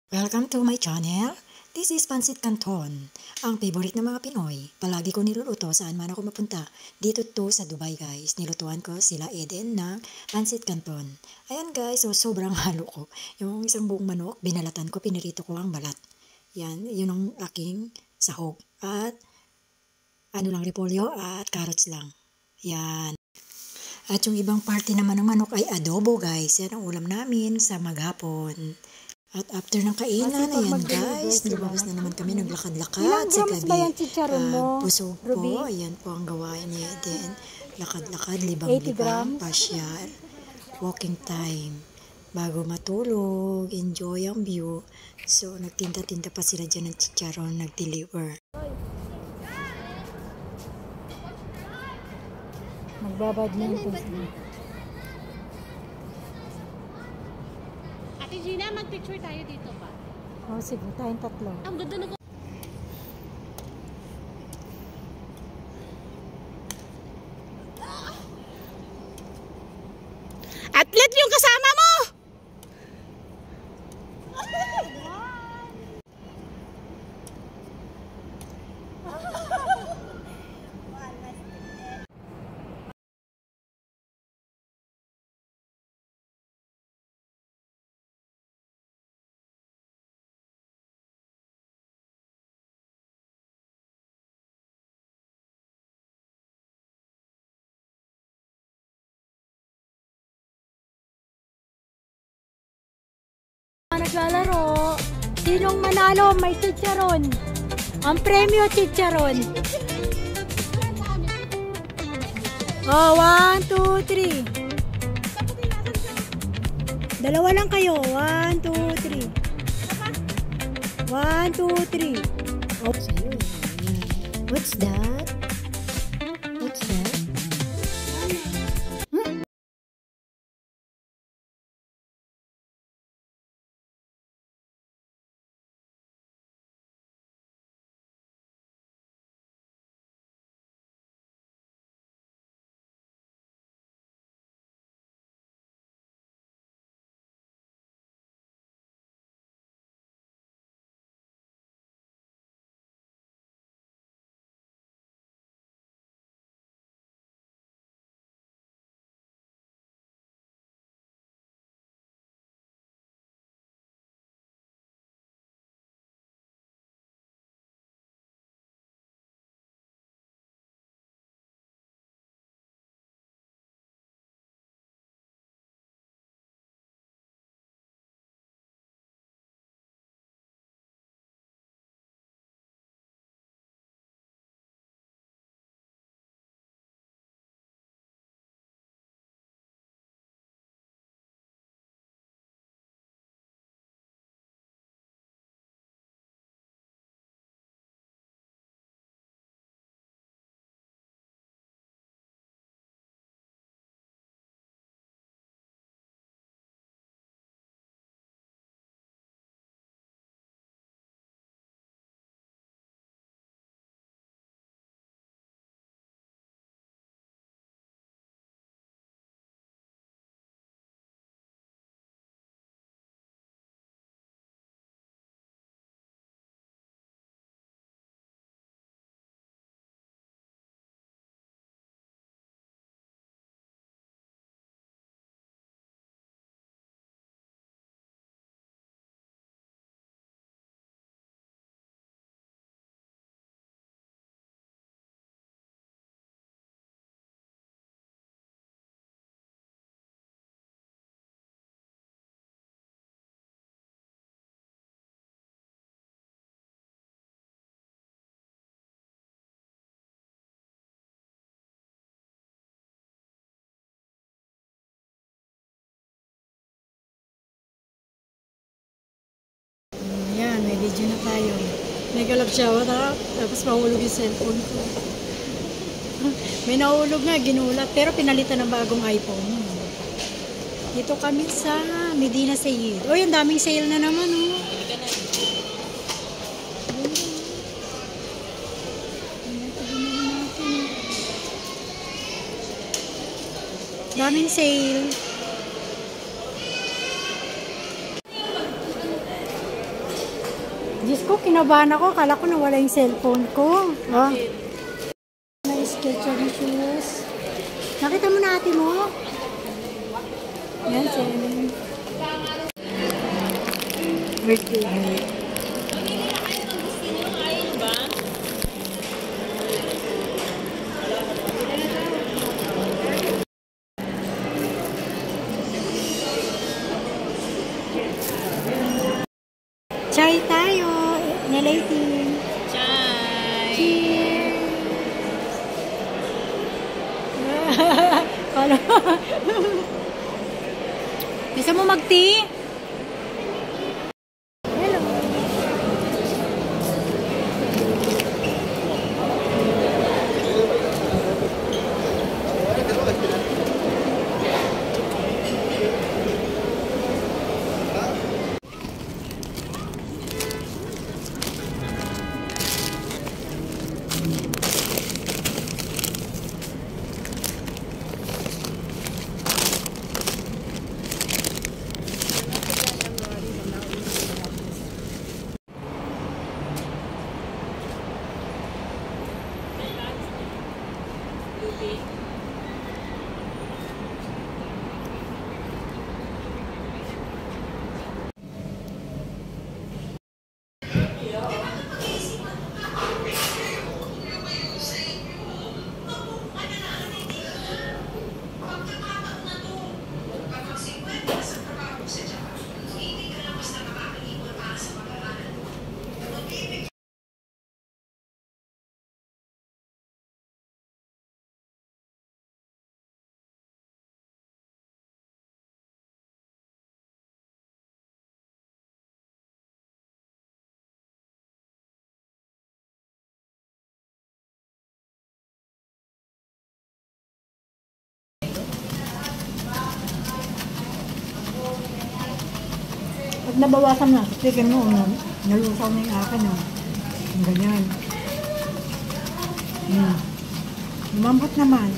Welcome to my channel. This is Pancit Canton, ang favorite ng mga Pinoy. Palagi ko niluluto saan man ako mapunta. Dito to sa Dubai guys. Nilutuan ko sila Eden ng Pancit Canton. Ayan guys, so sobrang halo ko. Yung isang buong manok, binalatan ko, pinirito ko ang balat. Yan, yun ang aking sahog. At repolyo at carrots lang. Yan. At yung ibang parte naman ng manok ay adobo guys. Yan ang ulam namin sa maghapon. At after ng kainan, ayan guys, lumabas na naman kami, naglakad-lakad sa gabi. Busog po, ayan po ang gawain niya din. Lakad-lakad, libang-libang, pasyal, walking time. Bago matulog, enjoy ang view. So, nagtinta-tinta pa sila dyan ng chicharon, nag-deliver. Magbabadminton sila. Ate Gina, mag-picture tayo dito pa. Oh, sige, tayong tatlo. Ang ganda na. Atlet yung kasama mo! Naglalaro. Sinong manalo may chicharon. Ang premyo chicharon. Oh, 1, 2, 3. Dalawa lang kayo. 1, 2, 3. 1, 2, 3. Oh, sa'yo. What's that? What's that? Yan, may video na tayo. May galap shower ha, tapos mahulog yung cellphone ko. May nahulog nga, ginulat, pero pinalitan ng bagong iPhone. Dito kami sa Medina Sale. Oh, yung daming sale na naman, oh. Daming sale. Diyos ko, kinabahan ako. Kala ko nawala yung cellphone ko. Oh. May Skechers na shoes. Nakita mo na ate mo? Yan, Ellen. Birthday girl. Chai tayo. Nalating. Chai! Cheers! Kala gusto mo mag-tea? Hello. Pag nabawasan na, tignan mo, nalusaw na yung akin. Ang ganyan. Lumambot naman.